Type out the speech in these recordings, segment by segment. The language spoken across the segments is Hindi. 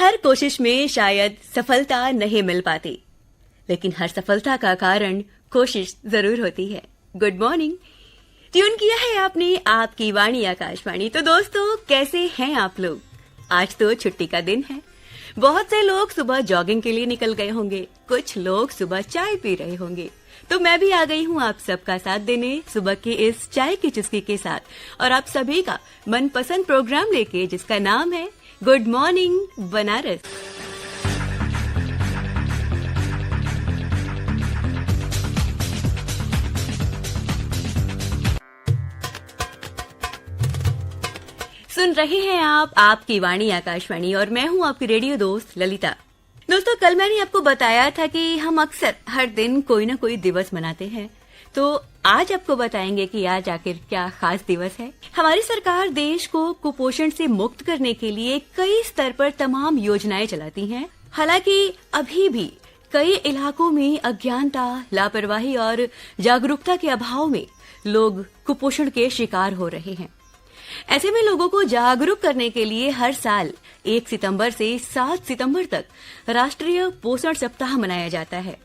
हर कोशिश में शायद सफलता नहीं मिल पाती, लेकिन हर सफलता का कारण कोशिश जरूर होती है। Good morning. ट्यून किया है आपने आपकी वाणी आकाशवाणी। तो दोस्तों, कैसे हैं आप लोग? आज तो छुट्टी का दिन है। बहुत से लोग सुबह जॉगिंग के लिए निकल गए होंगे, कुछ लोग सुबह चाय पी रहे होंगे। तो मैं भी आ गई हूँ आप सबका साथ देने सुबह की इस चाय की चुस्की के साथ, और आप सभी का मनपसंद प्रोग्राम लेके, जिसका नाम है गुड मॉर्निंग बनारस। सुन रहे हैं आप आपकी वाणी आकाशवाणी, और मैं हूं आपकी रेडियो दोस्त ललिता। दोस्तों, कल मैंने आपको बताया था कि हम अक्सर हर दिन कोई ना कोई दिवस मनाते हैं, तो आज आपको बताएंगे कि आज आखिर क्या खास दिवस है। हमारी सरकार देश को कुपोषण से मुक्त करने के लिए कई स्तर पर तमाम योजनाएं चलाती हैं। हालांकि अभी भी कई इलाकों में अज्ञानता, लापरवाही और जागरूकता के अभाव में लोग कुपोषण के शिकार हो रहे हैं। ऐसे में लोगों को जागरूक करने के लिए हर साल 1 सितंबर से 7 सितंबर तक राष्ट्रीय पोषण सप्ताह मनाया जाता है।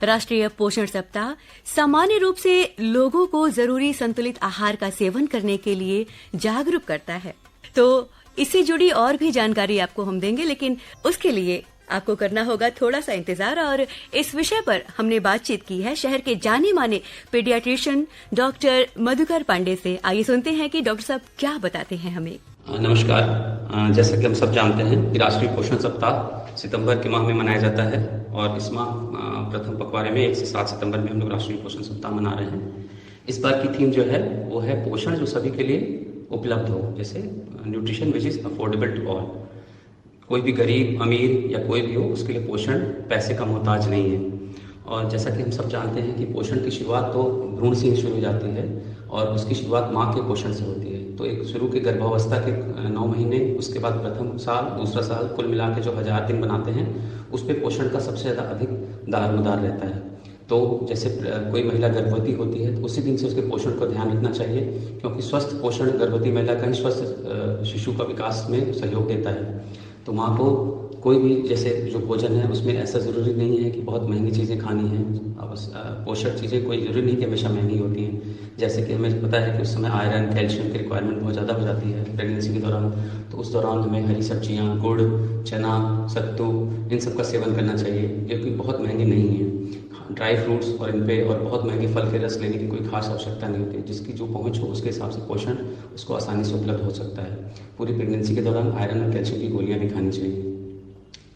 राष्ट्रीय पोषण सप्ताह सामान्य रूप से लोगों को जरूरी संतुलित आहार का सेवन करने के लिए जागरूक करता है। तो इससे जुड़ी और भी जानकारी आपको हम देंगे, लेकिन उसके लिए आपको करना होगा थोड़ा सा इंतजार। और इस विषय पर हमने बातचीत की है शहर के जाने माने पीडियाट्रिशियन डॉक्टर मधुकर पांडे से। आइए सुनते हैं कि डॉक्टर साहब क्या बताते हैं हमें। नमस्कार। जैसा कि हम सब जानते हैं कि राष्ट्रीय पोषण सप्ताह सितंबर के माह में मनाया जाता है, और इस माह प्रथम पखवाड़े में 1 से 7 सितंबर में हम लोग राष्ट्रीय पोषण सप्ताह मना रहे हैं। इस बार की थीम जो है वो है पोषण जो सभी के लिए उपलब्ध हो, जैसे nutrition which is affordable to all. कोई भी गरीब, अमीर या कोई भी हो, उसके लिए पोषण पैसे का मोहताज नहीं है। और जैसा कि हम सब जानते हैं कि पोषण की शुरुआत तो भ्रूण से ही शुरू हो जाती है, और उसकी शुरुआत माँ के पोषण से होती है। तो एक शुरू के गर्भावस्था के 9 महीने, उसके बाद प्रथम साल, दूसरा साल, कुल मिला के जो 1000 दिन बनाते हैं, उस पर पोषण का सबसे ज़्यादा अधिक दारोमदार रहता है। तो जैसे कोई महिला गर्भवती होती है तो उसी दिन से उसके पोषण को ध्यान रखना चाहिए, क्योंकि स्वस्थ पोषण गर्भवती महिला का ही स्वस्थ शिशु का विकास में सहयोग देता है। तो माँ को कोई भी जैसे जो भोजन है उसमें ऐसा ज़रूरी नहीं है कि बहुत महंगी चीज़ें खानी हैं। अब पोषक चीज़ें कोई ज़रूरी नहीं कि हमेशा महंगी होती हैं। जैसे कि हमें पता है कि उस समय आयरन, कैल्शियम की रिक्वायरमेंट बहुत ज़्यादा हो जाती है प्रेगनेंसी के दौरान। तो उस दौरान हमें हरी सब्जियाँ, गुड़, चना, सत्तू, इन सब का सेवन करना चाहिए, जो कि बहुत महंगे नहीं हैं। ड्राई फ्रूट्स और इन पे और बहुत महंगे फल के रस लेने की कोई खास आवश्यकता नहीं होती। जिसकी जो पहुंच हो उसके हिसाब से पोषण उसको आसानी से उपलब्ध हो सकता है। पूरी प्रेगनेंसी के दौरान आयरन और कैल्शियम की गोलियां भी खानी चाहिए।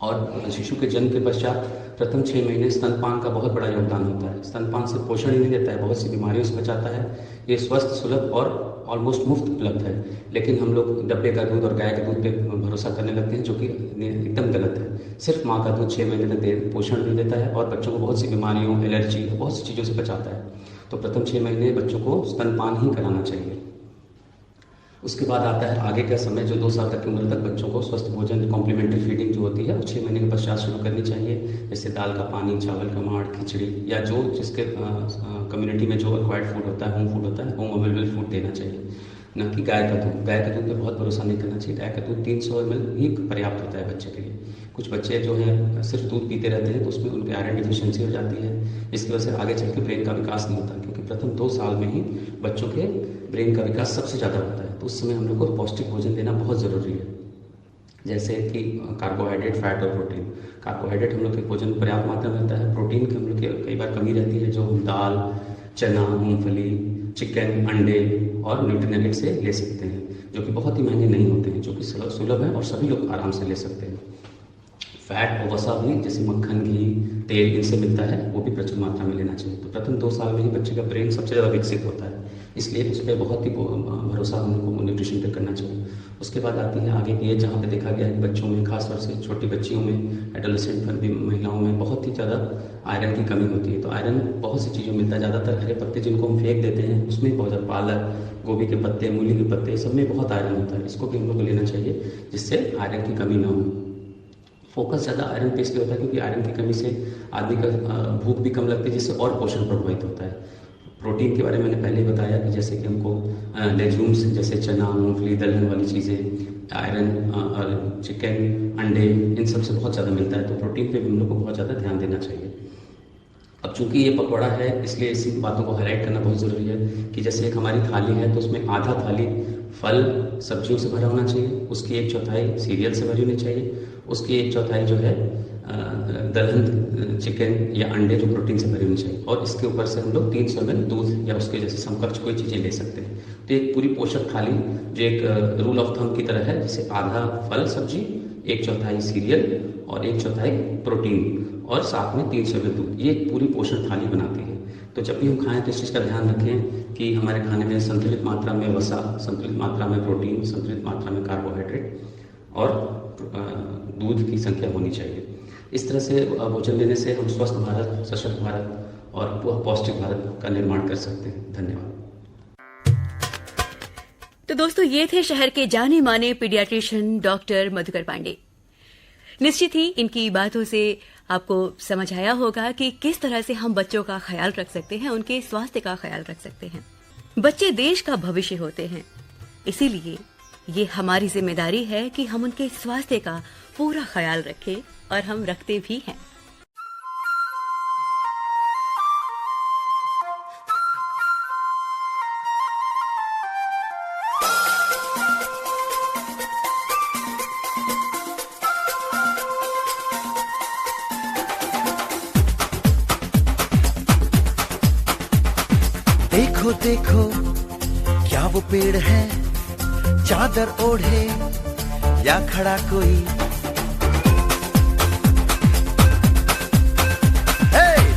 और शिशु के जन्म के पश्चात प्रथम 6 महीने स्तनपान का बहुत बड़ा योगदान होता है। स्तनपान से पोषण ही नहीं देता है, बहुत सी बीमारियों से बचाता है। ये स्वस्थ, सुलभ और ऑलमोस्ट मुफ्त उपलब्ध है। लेकिन हम लोग डब्बे का दूध और गाय के दूध पे भरोसा करने लगते हैं, जो कि एकदम गलत है। सिर्फ माँ का दूध 6 महीने तक पोषण भी देता है, और बच्चों को बहुत सी बीमारियों, एलर्जी, बहुत सी चीज़ों से बचाता है। तो प्रथम 6 महीने बच्चों को स्तनपान ही कराना चाहिए। उसके बाद आता है आगे का समय, जो 2 साल तक की उम्र तक बच्चों को स्वस्थ भोजन, कॉम्प्लीमेंट्री फीडिंग जो होती है वो 6 महीने के पश्चात शुरू करनी चाहिए। जैसे दाल का पानी, चावल का माड़, खिचड़ी, या जो जिसके कम्युनिटी में जो एक्वायर्ड फूड होता है, होम फूड होता है, होम अवेलेबल फूड देना चाहिए, न कि गाय का दूध। गाय के दूध पे बहुत भरोसा नहीं करना चाहिए। गाय का दूध 300 ml ही पर्याप्त होता है बच्चे के लिए। कुछ बच्चे जो हैं सिर्फ दूध पीते रहते हैं, तो उसमें उनके आयरन डिफिशियंसी हो जाती है। इसकी वजह से आगे चल के ब्रेन का विकास नहीं होता, क्योंकि प्रथम 2 साल में ही बच्चों के ब्रेन का विकास सबसे ज़्यादा होता है। तो उस समय हम लोग को पौष्टिक भोजन देना बहुत ज़रूरी है, जैसे कि कार्बोहाइड्रेट, फैट और प्रोटीन। कार्बोहाइड्रेट हम लोग के भोजन में पर्याप्त मात्रा में रहता है। प्रोटीन की हम लोग की कई बार कमी रहती है, जो हम दाल, चना, मूंगफली, चिकन, अंडे और न्यूट्रीनेट से ले सकते हैं, जो कि बहुत ही महंगे नहीं होते हैं, जो कि सुलभ है और सभी लोग आराम से ले सकते हैं। फैट और वसा भी, जैसे मक्खन, घी, तेल, इनसे मिलता है, वो भी प्रचुर मात्रा में लेना चाहिए। तो प्रथम 2 साल में ही बच्चे का ब्रेन सबसे ज़्यादा विकसित होता है, इसलिए उस पर बहुत ही भरोसा हमको न्यूट्रिशन पे करना चाहिए। उसके बाद आती है आगे की एज, जहाँ पे देखा गया है कि बच्चों में, खासतौर से छोटी बच्चियों में, एडोलेसेंट पर भी, महिलाओं में बहुत ही ज़्यादा आयरन की कमी होती है। तो आयरन बहुत सी चीज़ों में मिलता है। ज़्यादातर हरे पत्ते जिनको हम फेंक देते हैं उसमें बहुत ज़्यादा, पालक, गोभी के पत्ते, मूली के पत्ते, सब में बहुत आयरन होता है। इसको भी हम लोग को लेना चाहिए, जिससे आयरन की कमी ना हो। फोकस ज़्यादा आयरन पे इसलिए होता है क्योंकि आयरन की कमी से आदमी का भूख भी कम लगती है, जिससे और पोषण प्रभावित होता है। प्रोटीन के बारे में मैंने पहले ही बताया कि जैसे कि हमको लेग्यूम्स जैसे चना, मूंगफली, दलहन वाली चीज़ें, आयरन और चिकन, अंडे, इन सब से बहुत ज़्यादा मिलता है, तो प्रोटीन पे भी हम लोग को बहुत ज़्यादा ध्यान देना चाहिए। अब चूंकि ये पकौड़ा है, इसलिए इसी बातों को हाईलाइट करना बहुत ज़रूरी है कि जैसे एक हमारी थाली है तो उसमें आधा थाली फल सब्जियों से भरा होना चाहिए, उसकी 1/4 सीरियल से भरी होनी चाहिए, उसकी 1/4 जो है दलहन, चिकन या अंडे जो प्रोटीन से भरी होनी चाहिए, और इसके ऊपर से हम लोग 300 ml दूध या उसके जैसे समकक्ष कोई चीज़ें ले सकते हैं। तो एक पूरी पोषक थाली जो एक रूल ऑफ थंब की तरह है, जिसे आधा फल सब्जी, 1/4 सीरियल और 1/4 प्रोटीन और साथ में 300 ml दूध, ये एक पूरी पोषण थाली बनाती है। तो जब भी हम खाएं तो इस चीज़ का ध्यान रखें कि हमारे खाने में संतुलित मात्रा में वसा, संतुलित मात्रा में प्रोटीन, संतुलित मात्रा में कार्बोहाइड्रेट और दूध की संख्या होनी चाहिए। इस तरह से भोजन लेने से हम स्वस्थ भारत, सशक्त भारत और पौष्टिक भारत का निर्माण कर सकते हैं। धन्यवाद। तो दोस्तों, ये थे शहर के जाने माने पीडियाट्रिशियन डॉक्टर मधुकर पांडे। निश्चित ही इनकी बातों से आपको समझ आया होगा कि किस तरह से हम बच्चों का ख्याल रख सकते हैं, उनके स्वास्थ्य का ख्याल रख सकते हैं। बच्चे देश का भविष्य होते हैं, इसीलिए ये हमारी जिम्मेदारी है कि हम उनके स्वास्थ्य का पूरा ख्याल रखें, और हम रखते भी हैं। देखो देखो क्या वो पेड़ है, चादर ओढ़े या खड़ा कोई।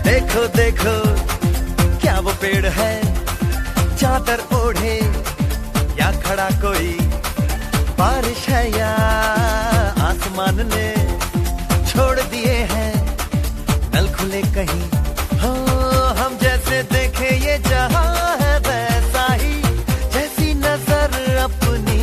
देखो देखो क्या वो पेड़ है, चादर ओढ़े या खड़ा कोई। बारिश है या आसमान ने छोड़ दिए हैं नल खुले कहीं। हो हम जैसे देखे ये जहां है वैसा ही, जैसी नजर अपनी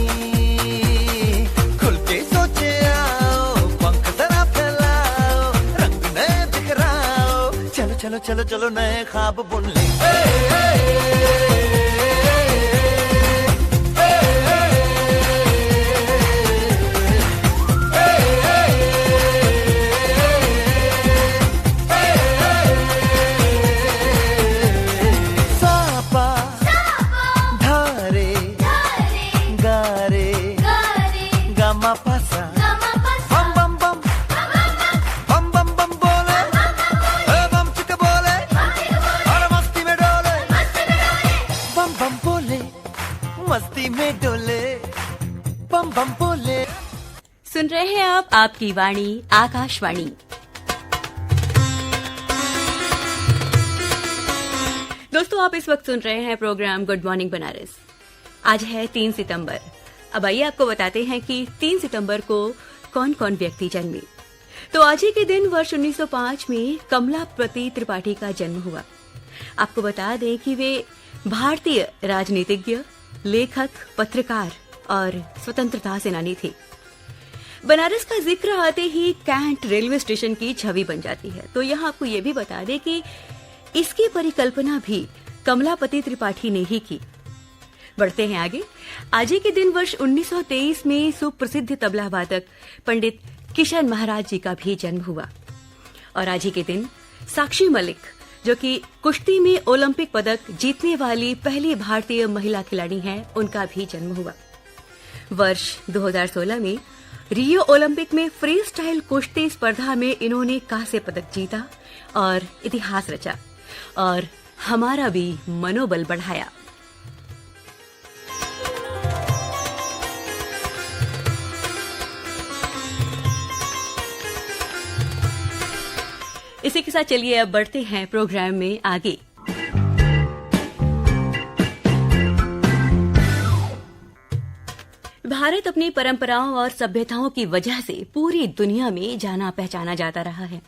खुल के सोचे आओ, पंख जरा फैलाओ, रंग नए बिखराओ, चलो चलो चलो चलो नए ख्वाब बुन ले। मस्ती में डोले बम बम बोले। सुन रहे हैं आप आपकी वाणी आकाशवाणी। दोस्तों, आप इस वक्त सुन रहे हैं प्रोग्राम गुड मॉर्निंग बनारस। आज है 3 सितंबर। अब आइए आपको बताते हैं कि 3 सितंबर को कौन कौन व्यक्ति जन्मे। तो आज ही के दिन वर्ष 1905 में कमलापति त्रिपाठी का जन्म हुआ। आपको बता दें कि वे भारतीय राजनीतिज्ञ, लेखक, पत्रकार और स्वतंत्रता सेनानी थे। बनारस का जिक्र आते ही कैंट रेलवे स्टेशन की छवि बन जाती है। तो यहाँ आपको ये भी बता दें कि इसकी परिकल्पना भी कमलापति त्रिपाठी ने ही की। बढ़ते हैं आगे। आज ही के दिन वर्ष 1923 में सुप्रसिद्ध तबला वादक पंडित किशन महाराज जी का भी जन्म हुआ। और आज ही के दिन साक्षी मलिक, जो कि कुश्ती में ओलंपिक पदक जीतने वाली पहली भारतीय महिला खिलाड़ी हैं, उनका भी जन्म हुआ। वर्ष 2016 में रियो ओलंपिक में फ्री स्टाइल कुश्ती स्पर्धा में इन्होंने कांस्य पदक जीता और इतिहास रचा और हमारा भी मनोबल बढ़ाया। इसी के साथ चलिए अब बढ़ते हैं प्रोग्राम में आगे। भारत अपनी परंपराओं और सभ्यताओं की वजह से पूरी दुनिया में जाना पहचाना जाता रहा है।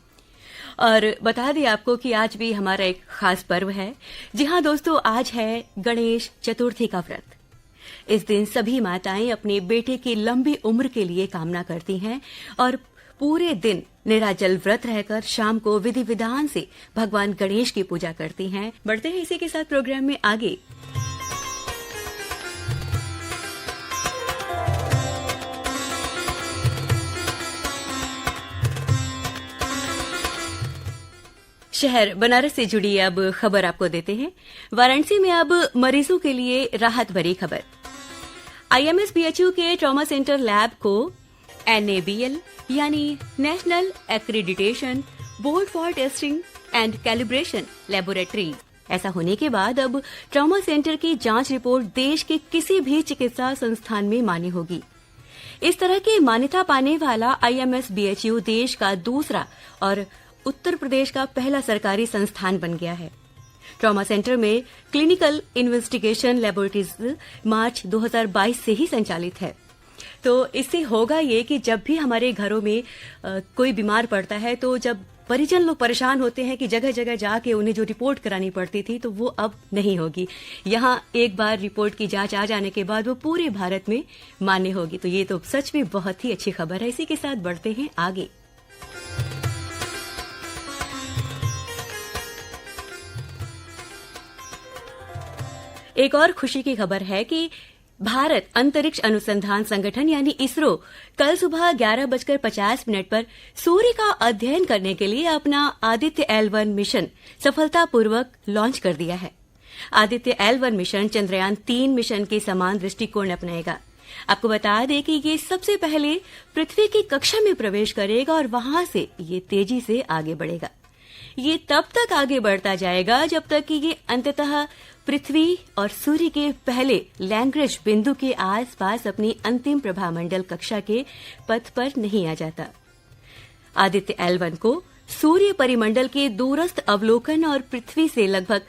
और बता दें आपको कि आज भी हमारा एक खास पर्व है। जी हाँ दोस्तों, आज है गणेश चतुर्थी का व्रत। इस दिन सभी माताएं अपने बेटे की लंबी उम्र के लिए कामना करती हैं और पूरे दिन निराजल व्रत रहकर शाम को विधि विधान से भगवान गणेश की पूजा करती हैं। बढ़ते हैं इसी के साथ प्रोग्राम में आगे। शहर बनारस से जुड़ी अब खबर आपको देते हैं। वाराणसी में अब मरीजों के लिए राहत भरी खबर। आईएमएस बीएचयू के ट्रॉमा सेंटर लैब को NABL यानी national accreditation board for testing and calibration laboratory ऐसा होने के बाद अब ट्रॉमा सेंटर की जांच रिपोर्ट देश के किसी भी चिकित्सा संस्थान में मान्य होगी। इस तरह की मान्यता पाने वाला आईएमएस बीएचयू देश का दूसरा और उत्तर प्रदेश का पहला सरकारी संस्थान बन गया है। ट्रॉमा सेंटर में क्लिनिकल इन्वेस्टिगेशन लेबोरेटरीज मार्च 2022 से ही संचालित है। तो इससे होगा ये कि जब भी हमारे घरों में कोई बीमार पड़ता है तो जब परिजन लोग परेशान होते हैं कि जगह जगह जाके उन्हें जो रिपोर्ट करानी पड़ती थी तो वो अब नहीं होगी। यहाँ एक बार रिपोर्ट की जांच आ जाने के बाद वो पूरे भारत में मान्य होगी। तो ये तो सच में बहुत ही अच्छी खबर है। इसी के साथ बढ़ते हैं आगे। एक और खुशी की खबर है कि भारत अंतरिक्ष अनुसंधान संगठन यानी इसरो कल सुबह 11:50 पर सूर्य का अध्ययन करने के लिए अपना आदित्य L1 मिशन सफलतापूर्वक लॉन्च कर दिया है। Aditya L1 mission Chandrayaan 3 mission के समान दृष्टिकोण अपनाएगा। आपको बता दें कि ये सबसे पहले पृथ्वी की कक्षा में प्रवेश करेगा और वहां से ये तेजी से आगे बढ़ेगा। ये तब तक आगे बढ़ता जाएगा जब तक कि ये अंततः पृथ्वी और सूर्य के पहले लैग्रेंज बिंदु के आसपास अपनी अंतिम प्रभामंडल कक्षा के पथ पर नहीं आ जाता। आदित्य L1 को सूर्य परिमंडल के दूरस्थ अवलोकन और पृथ्वी से लगभग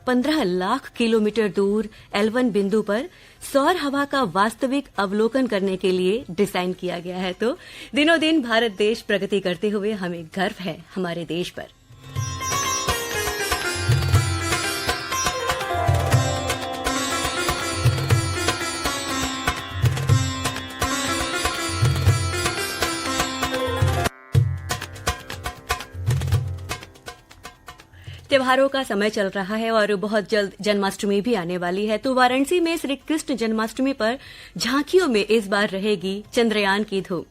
15 लाख किलोमीटर दूर L1 बिंदु पर सौर हवा का वास्तविक अवलोकन करने के लिए डिजाइन किया गया है। तो दिनों दिन भारत देश प्रगति करते हुए हमें गर्व है हमारे देश पर। त्योहारों का समय चल रहा है और बहुत जल्द जन्माष्टमी भी आने वाली है। तो वाराणसी में श्री कृष्ण जन्माष्टमी पर झांकियों में इस बार रहेगी चंद्रयान की धूम।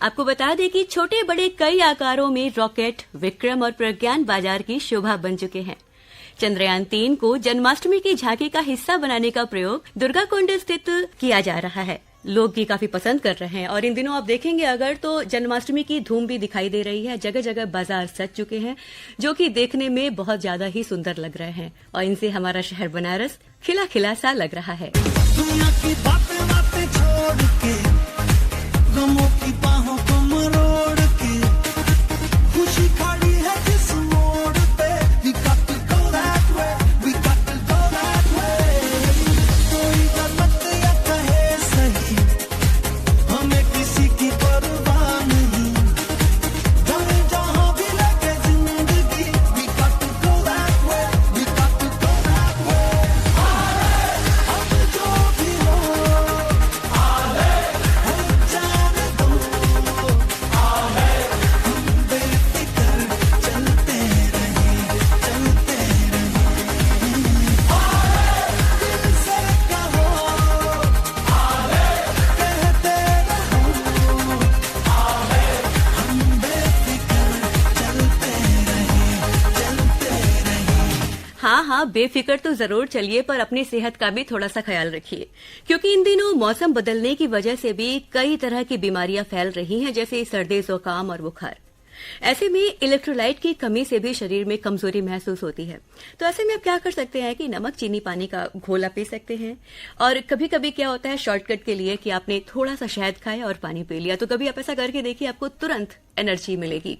आपको बता दें कि छोटे बड़े कई आकारों में रॉकेट, विक्रम और प्रज्ञान बाजार की शोभा बन चुके हैं। चंद्रयान 3 को जन्माष्टमी की झांकी का हिस्सा बनाने का प्रयोग दुर्गाकुंड स्थित किया जा रहा है। लोग भी काफी पसंद कर रहे हैं और इन दिनों आप देखेंगे अगर तो जन्माष्टमी की धूम भी दिखाई दे रही है। जगह जगह बाजार सज चुके हैं जो कि देखने में बहुत ज्यादा ही सुंदर लग रहे हैं और इनसे हमारा शहर बनारस खिला खिला सा लग रहा है। दुनिया की बातें बातें छोड़ के गमों की बाहों को मरोड़ के खुशी खड़ी है जिस मोड़ पे we got to go that way, we got to go that way। कोई गलत या कहे सही हमें किसी की परवाह नहीं। जाने जहां भी लगे जिंदगी we got to go that way, we got to go that way। अब जो भी हो जाने दो, हम बेफिक्र चलते रहे, चलते रहे। दिल से कहो, कहते रहो, हम बेफिक्र चलते रहे, चलते रहे। हाँ, बेफिक्र तो जरूर चलिए पर अपनी सेहत का भी थोड़ा सा ख्याल रखिए क्योंकि इन दिनों मौसम बदलने की वजह से भी कई तरह की बीमारियां फैल रही हैं जैसे सर्दी, जुकाम और बुखार। ऐसे में इलेक्ट्रोलाइट की कमी से भी शरीर में कमजोरी महसूस होती है। तो ऐसे में आप क्या कर सकते हैं कि नमक, चीनी, पानी का घोला पी सकते हैं। और कभी कभी क्या होता है शॉर्टकट के लिए कि आपने थोड़ा सा शहद खाया और पानी पी लिया। तो कभी आप ऐसा करके देखिए, आपको तुरंत एनर्जी मिलेगी।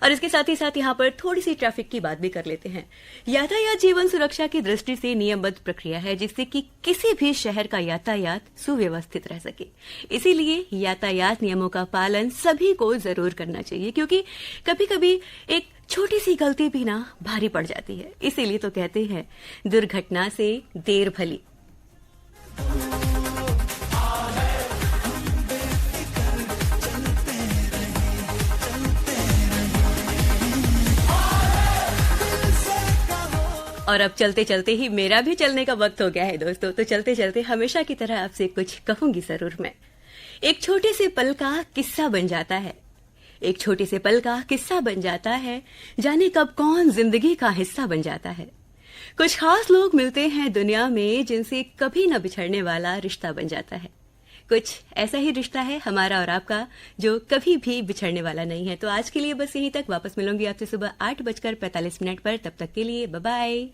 और इसके साथ ही साथ यहाँ पर थोड़ी सी ट्रैफिक की बात भी कर लेते हैं। यातायात जीवन सुरक्षा की दृष्टि से नियमबद्ध प्रक्रिया है जिससे कि किसी भी शहर का यातायात सुव्यवस्थित रह सके। इसीलिए यातायात नियमों का पालन सभी को जरूर करना चाहिए क्योंकि कभी कभी एक छोटी सी गलती भी ना भारी पड़ जाती है। इसीलिए तो कहते हैं दुर्घटना से देर भली। और अब चलते चलते ही मेरा भी चलने का वक्त हो गया है दोस्तों। तो चलते चलते हमेशा की तरह आपसे कुछ कहूंगी जरूर मैं। एक छोटे से पल का किस्सा बन जाता है, एक छोटे से पल का किस्सा बन जाता है, जाने कब कौन जिंदगी का हिस्सा बन जाता है। कुछ खास लोग मिलते हैं दुनिया में जिनसे कभी न बिछड़ने वाला रिश्ता बन जाता है। कुछ ऐसा ही रिश्ता है हमारा और आपका जो कभी भी बिछड़ने वाला नहीं है। तो आज के लिए बस यहीं तक, वापस मिलूंगी आपसे सुबह 8:45 पर। तब तक के लिए बाय बाय।